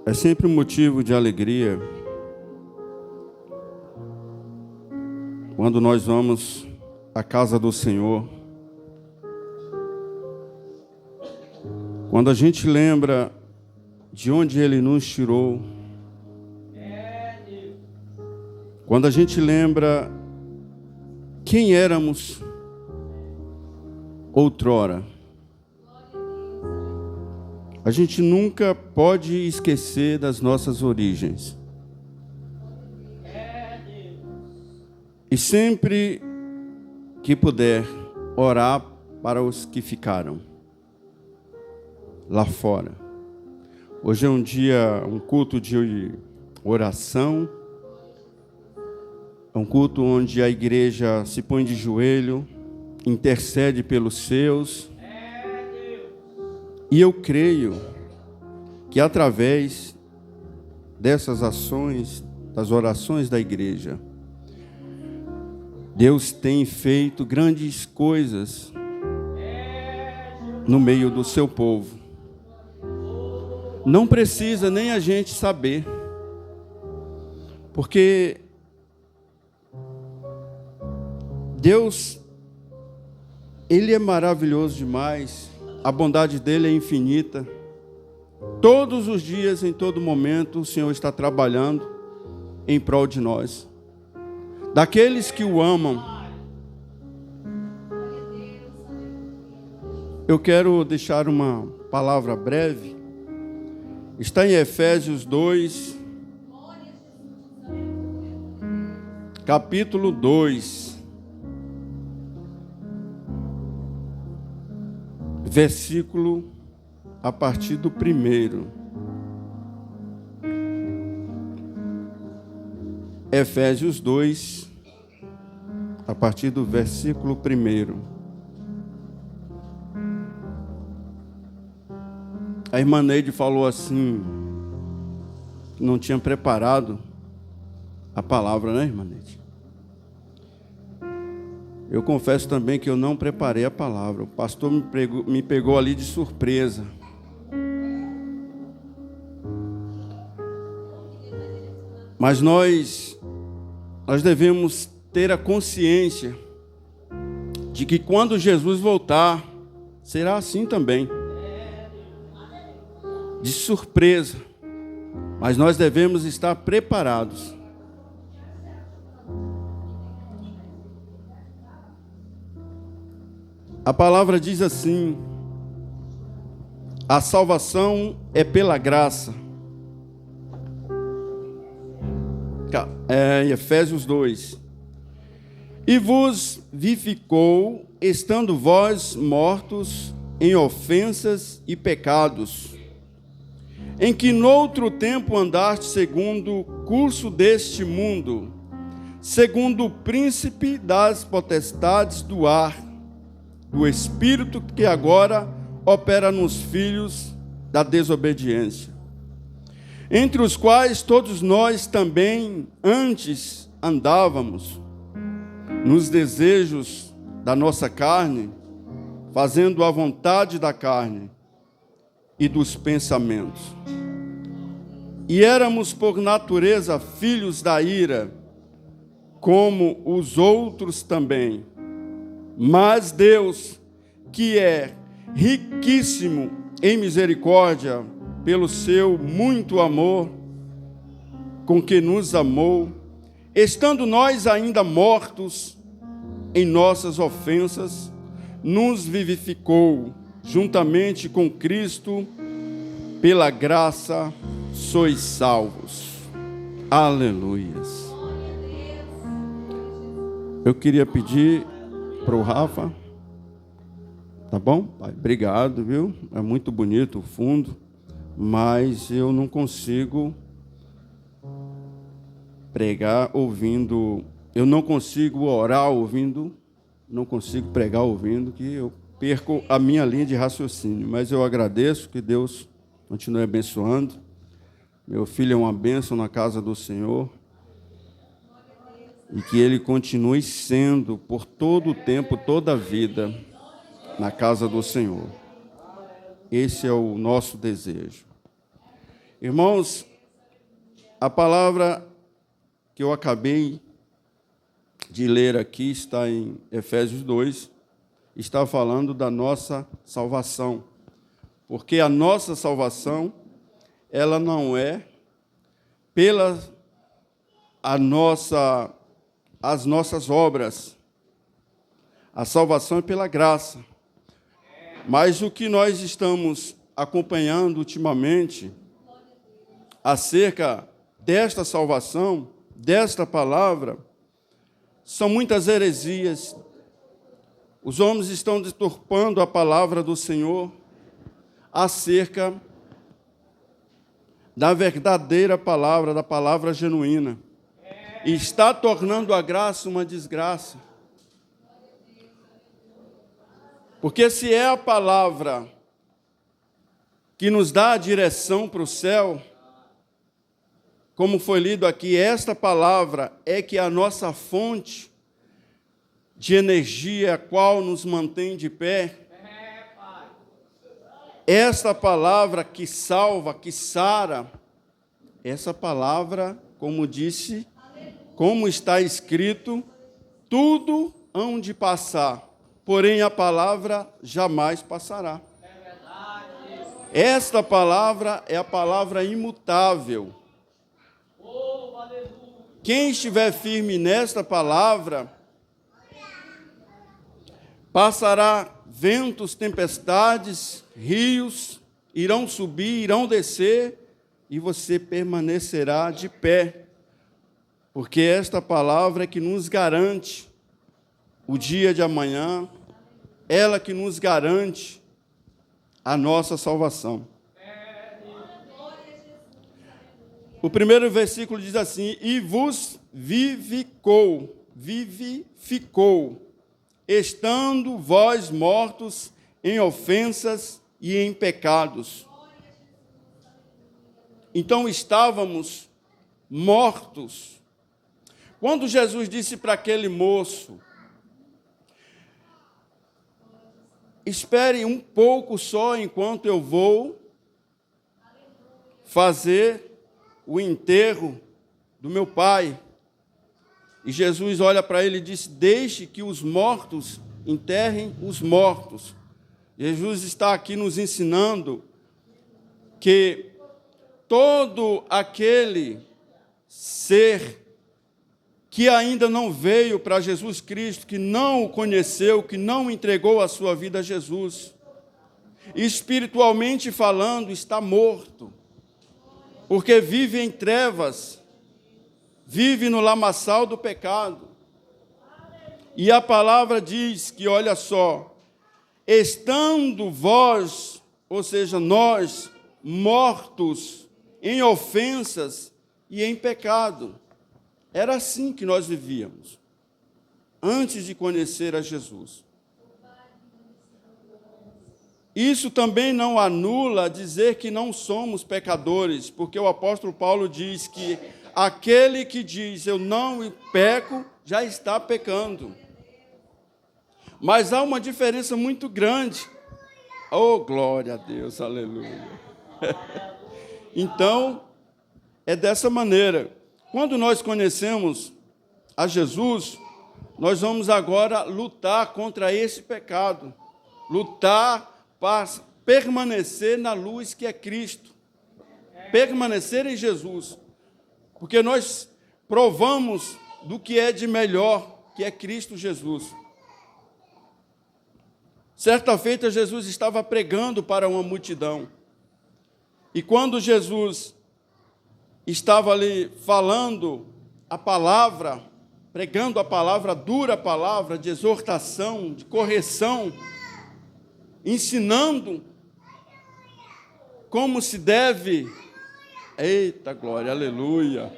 É sempre um motivo de alegria quando nós vamos à casa do Senhor, quando a gente lembra de onde Ele nos tirou, quando a gente lembra quem éramos outrora. A gente nunca pode esquecer das nossas origens. E sempre que puder, orar para os que ficaram lá fora. Hoje é um culto de oração, é um culto onde a igreja se põe de joelho, intercede pelos seus. E eu creio que através dessas ações, das orações da igreja, Deus tem feito grandes coisas no meio do seu povo. Não precisa nem a gente saber, porque Deus, Ele é maravilhoso demais. A bondade dele é infinita. Todos os dias, em todo momento, o Senhor está trabalhando em prol de nós. Daqueles que o amam. Eu quero deixar uma palavra breve. Está em Efésios 2, capítulo 2. Versículo a partir do 1. Efésios 2, a partir do versículo 1. A irmã Neide falou assim, não tinha preparado a palavra, né, irmã Neide? Eu confesso também que eu não preparei a palavra. O pastor me pegou ali de surpresa. Mas nós devemos ter a consciência de que quando Jesus voltar, será assim também. De surpresa. Mas nós devemos estar preparados. A palavra diz assim: a salvação é pela graça. Em Efésios 2. E vos vivificou, estando vós mortos em ofensas e pecados, em que noutro tempo andaste segundo o curso deste mundo, segundo o príncipe das potestades do ar, do Espírito que agora opera nos filhos da desobediência, entre os quais todos nós também antes andávamos, nos desejos da nossa carne, fazendo a vontade da carne e dos pensamentos. E éramos por natureza filhos da ira, como os outros também. Mas Deus, que é riquíssimo em misericórdia, pelo seu muito amor, com que nos amou, estando nós ainda mortos em nossas ofensas, nos vivificou juntamente com Cristo, pela graça sois salvos. Aleluias. Eu queria pedir para o Rafa, tá bom? Pai, obrigado, viu? É muito bonito o fundo, mas eu não consigo pregar ouvindo, eu não consigo orar ouvindo, não consigo pregar ouvindo, que eu perco a minha linha de raciocínio. Mas eu agradeço, que Deus continue abençoando. Meu filho é uma bênção na casa do Senhor. E que ele continue sendo, por todo o tempo, toda a vida, na casa do Senhor. Esse é o nosso desejo. Irmãos, a palavra que eu acabei de ler aqui está em Efésios 2, está falando da nossa salvação. Porque a nossa salvação, ela não é pelas as nossas obras. A salvação é pela graça. Mas o que nós estamos acompanhando ultimamente acerca desta salvação, desta palavra, são muitas heresias. Os homens estão deturpando a palavra do Senhor acerca da verdadeira palavra, da palavra genuína. E está tornando a graça uma desgraça. Porque se é a palavra que nos dá a direção para o céu, como foi lido aqui, esta palavra é que é a nossa fonte de energia, a qual nos mantém de pé. Esta palavra que salva, que sara, essa palavra, como disse, como está escrito, tudo hão de passar, porém a palavra jamais passará. Esta palavra é a palavra imutável. Quem estiver firme nesta palavra, passará ventos, tempestades, rios, irão subir, irão descer, e você permanecerá de pé. Porque esta palavra é que nos garante o dia de amanhã, ela que nos garante a nossa salvação. O primeiro versículo diz assim: e vos vivificou, estando vós mortos em ofensas e em pecados. Então estávamos mortos. Quando Jesus disse para aquele moço: espere um pouco só enquanto eu vou fazer o enterro do meu pai. E Jesus olha para ele e diz: deixe que os mortos enterrem os mortos. Jesus está aqui nos ensinando que todo aquele ser que ainda não veio para Jesus Cristo, que não o conheceu, que não entregou a sua vida a Jesus, espiritualmente falando, está morto, porque vive em trevas, vive no lamaçal do pecado. E a palavra diz que, olha só, estando vós, ou seja, nós, mortos em ofensas e em pecado. Era assim que nós vivíamos, antes de conhecer a Jesus. Isso também não anula dizer que não somos pecadores, porque o apóstolo Paulo diz que aquele que diz eu não peco, já está pecando. Mas há uma diferença muito grande. Oh, glória a Deus, aleluia. Então, é dessa maneira. Quando nós conhecemos a Jesus, nós vamos agora lutar contra esse pecado. Lutar para permanecer na luz que é Cristo. Permanecer em Jesus. Porque nós provamos do que é de melhor, que é Cristo Jesus. Certa feita, Jesus estava pregando para uma multidão. E quando Jesus estava ali falando a palavra, pregando a palavra, dura palavra de exortação, de correção, ensinando como se deve, eita glória, aleluia,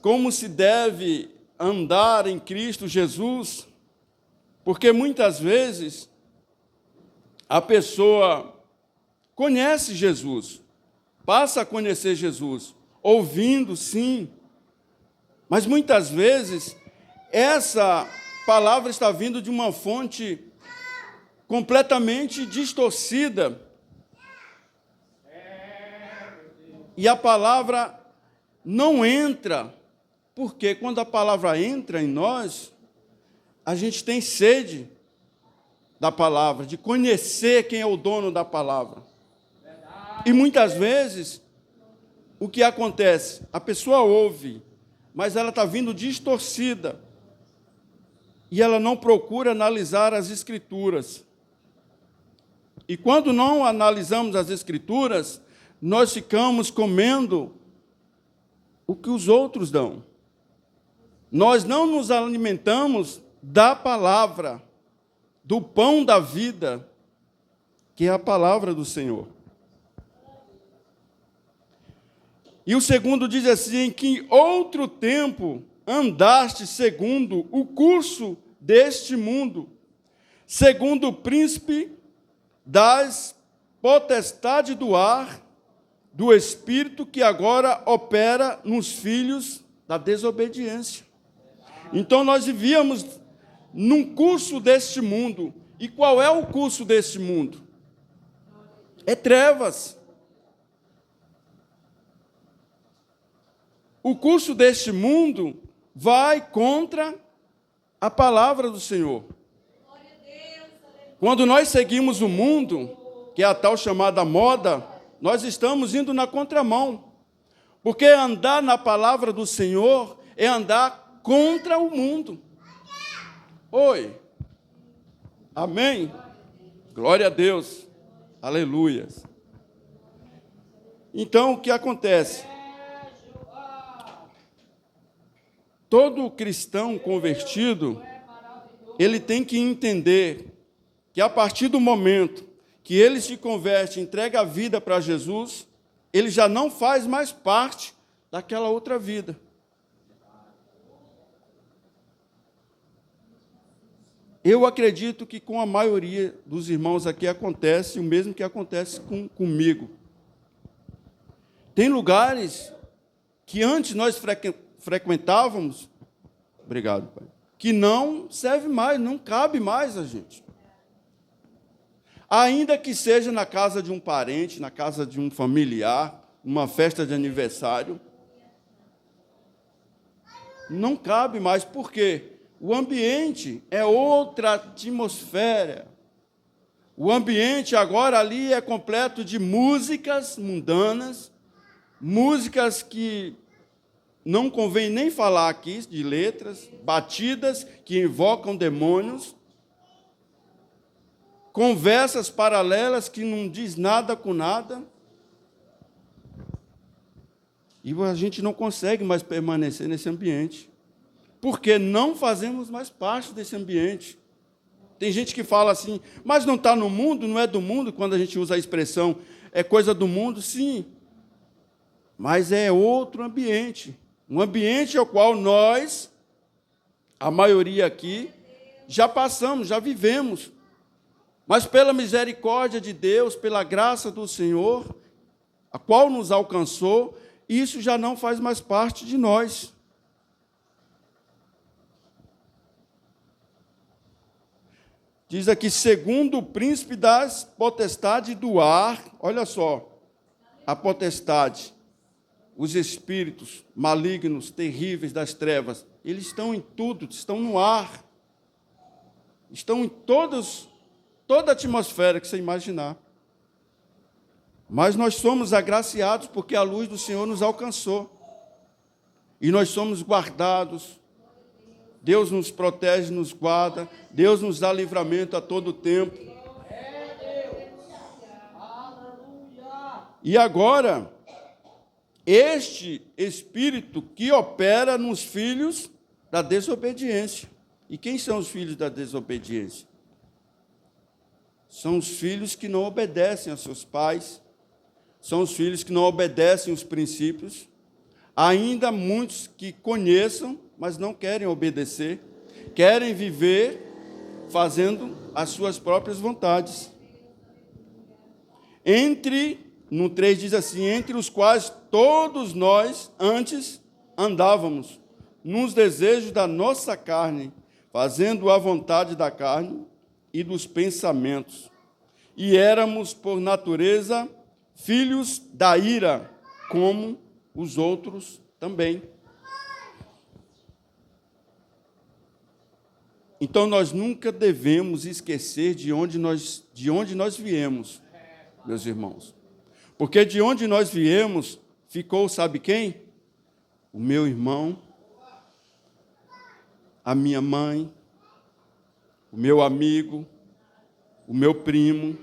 como se deve andar em Cristo Jesus, porque muitas vezes a pessoa conhece Jesus, passa a conhecer Jesus, ouvindo sim, mas muitas vezes essa palavra está vindo de uma fonte completamente distorcida. E a palavra não entra, porque quando a palavra entra em nós, a gente tem sede da palavra, de conhecer quem é o dono da palavra. E muitas vezes, o que acontece? A pessoa ouve, mas ela está vindo distorcida. E ela não procura analisar as Escrituras. E quando não analisamos as Escrituras, nós ficamos comendo o que os outros dão. Nós não nos alimentamos da palavra, do pão da vida, que é a palavra do Senhor. E o segundo diz assim, que em outro tempo andaste segundo o curso deste mundo, segundo o príncipe das potestades do ar, do espírito que agora opera nos filhos da desobediência. Então nós vivíamos num curso deste mundo. E qual é o curso deste mundo? É trevas. O curso deste mundo vai contra a palavra do Senhor. Quando nós seguimos o mundo, que é a tal chamada moda, nós estamos indo na contramão. Porque andar na palavra do Senhor é andar contra o mundo. Oi. Amém? Glória a Deus. Aleluia. Então, o que acontece? Todo cristão convertido, ele tem que entender que a partir do momento que ele se converte, entrega a vida para Jesus, ele já não faz mais parte daquela outra vida. Eu acredito que com a maioria dos irmãos aqui acontece o mesmo que acontece comigo. Tem lugares que antes nós frequentávamos, obrigado, Pai, que não serve mais, não cabe mais a gente. Ainda que seja na casa de um parente, na casa de um familiar, uma festa de aniversário, não cabe mais, por quê? O ambiente é outra atmosfera. O ambiente agora ali é completo de músicas mundanas, músicas que não convém nem falar aqui, de letras, batidas que invocam demônios, conversas paralelas que não diz nada com nada. E a gente não consegue mais permanecer nesse ambiente, porque não fazemos mais parte desse ambiente. Tem gente que fala assim, mas não está no mundo, não é do mundo, quando a gente usa a expressão, é coisa do mundo, sim. Mas é outro ambiente, um ambiente ao qual nós, a maioria aqui, já passamos, já vivemos. Mas pela misericórdia de Deus, pela graça do Senhor, a qual nos alcançou, isso já não faz mais parte de nós. Diz aqui, segundo o príncipe das potestades do ar, olha só, a potestade, os espíritos malignos, terríveis das trevas, eles estão em tudo, estão no ar, estão em toda a atmosfera que você imaginar. Mas nós somos agraciados porque a luz do Senhor nos alcançou. E nós somos guardados. Deus nos protege, nos guarda. Deus nos dá livramento a todo tempo. E agora, este Espírito que opera nos filhos da desobediência. E quem são os filhos da desobediência? São os filhos que não obedecem aos seus pais, são os filhos que não obedecem os princípios, ainda muitos que conheçam, mas não querem obedecer, querem viver fazendo as suas próprias vontades. No 3 diz assim, entre os quais todos nós antes andávamos, nos desejos da nossa carne, fazendo a vontade da carne e dos pensamentos, e éramos, por natureza, filhos da ira, como os outros também. Então, nós nunca devemos esquecer de onde nós viemos, meus irmãos. Porque de onde nós viemos, ficou, sabe quem? O meu irmão, a minha mãe, o meu amigo, o meu primo.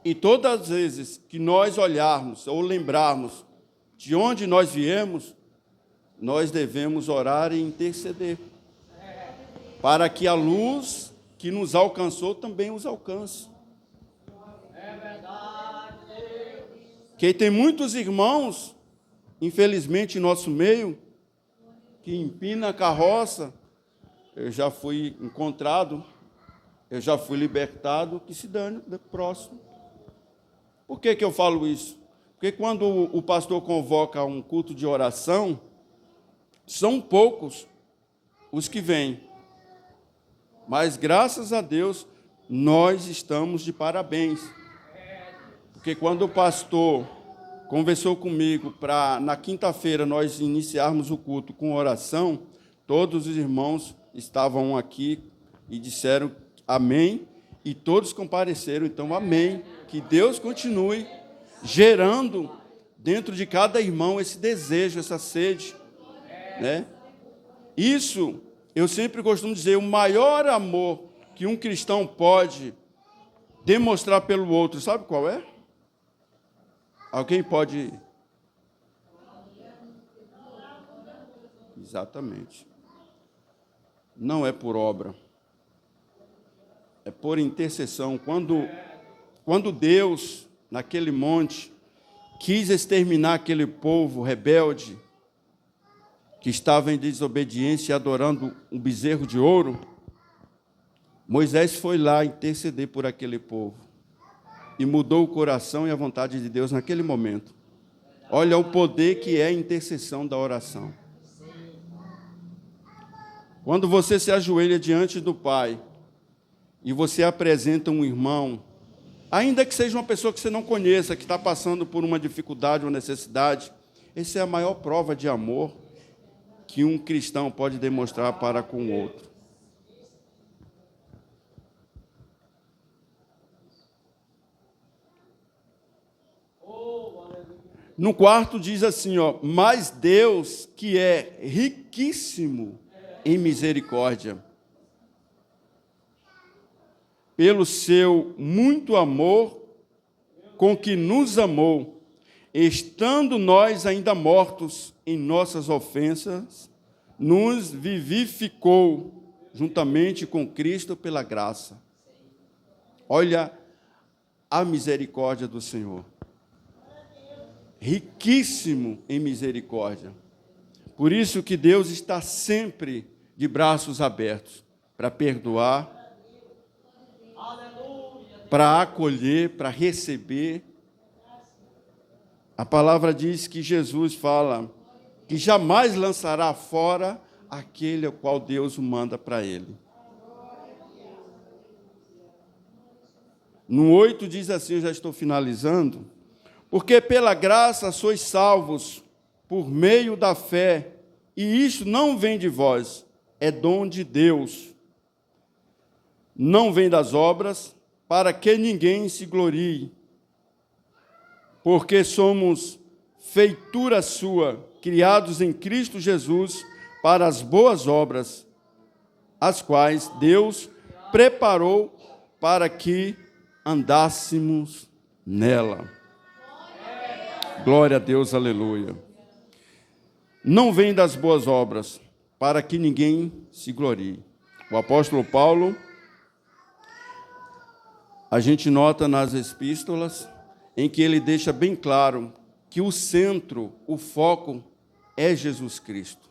E todas as vezes que nós olharmos ou lembrarmos de onde nós viemos, nós devemos orar e interceder, para que a luz que nos alcançou também os alcance. É verdade. Que tem muitos irmãos, infelizmente, em nosso meio, que empina a carroça. Eu já fui encontrado, eu já fui libertado, que se dane do próximo. Por que eu falo isso? Porque quando o pastor convoca um culto de oração, são poucos os que vêm. Mas, graças a Deus, nós estamos de parabéns. Porque quando o pastor conversou comigo para, na quinta-feira, nós iniciarmos o culto com oração, todos os irmãos estavam aqui e disseram amém, e todos compareceram, então amém. Que Deus continue gerando dentro de cada irmão esse desejo, essa sede, né? Isso, eu sempre costumo dizer, o maior amor que um cristão pode demonstrar pelo outro, sabe qual é? Alguém pode... Exatamente. Não é por obra, é por intercessão. Quando Deus, naquele monte, quis exterminar aquele povo rebelde, que estava em desobediência e adorando um bezerro de ouro, Moisés foi lá interceder por aquele povo e mudou o coração e a vontade de Deus naquele momento. Olha o poder que é a intercessão da oração. Quando você se ajoelha diante do Pai e você apresenta um irmão, ainda que seja uma pessoa que você não conheça, que está passando por uma dificuldade ou necessidade, essa é a maior prova de amor que um cristão pode demonstrar para com o outro. No quarto diz assim, mas Deus, que é riquíssimo em misericórdia, pelo seu muito amor com que nos amou, estando nós ainda mortos em nossas ofensas, nos vivificou juntamente com Cristo pela graça. Olha a misericórdia do Senhor. Riquíssimo em misericórdia. Por isso que Deus está sempre de braços abertos para perdoar, para acolher, para receber. A palavra diz que Jesus fala que jamais lançará fora aquele ao qual Deus o manda para ele. No 8 diz assim, eu já estou finalizando, porque pela graça sois salvos por meio da fé, e isso não vem de vós, é dom de Deus. Não vem das obras, para que ninguém se glorie, porque somos feitura sua, criados em Cristo Jesus, para as boas obras, as quais Deus preparou para que andássemos nela. Glória a Deus, aleluia. Não vem das boas obras, para que ninguém se glorie. O apóstolo Paulo, a gente nota nas epístolas, em que ele deixa bem claro que o centro, o foco, é Jesus Cristo.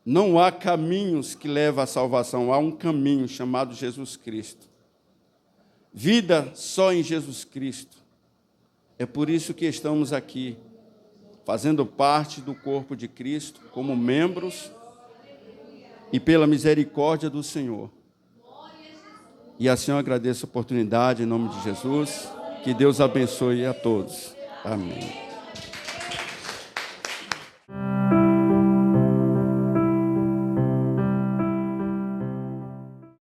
Não há caminhos que levam à salvação, há um caminho chamado Jesus Cristo. Vida só em Jesus Cristo. É por isso que estamos aqui, fazendo parte do corpo de Cristo, como membros, e pela misericórdia do Senhor. E assim eu agradeço a oportunidade em nome de Jesus. Que Deus abençoe a todos. Amém.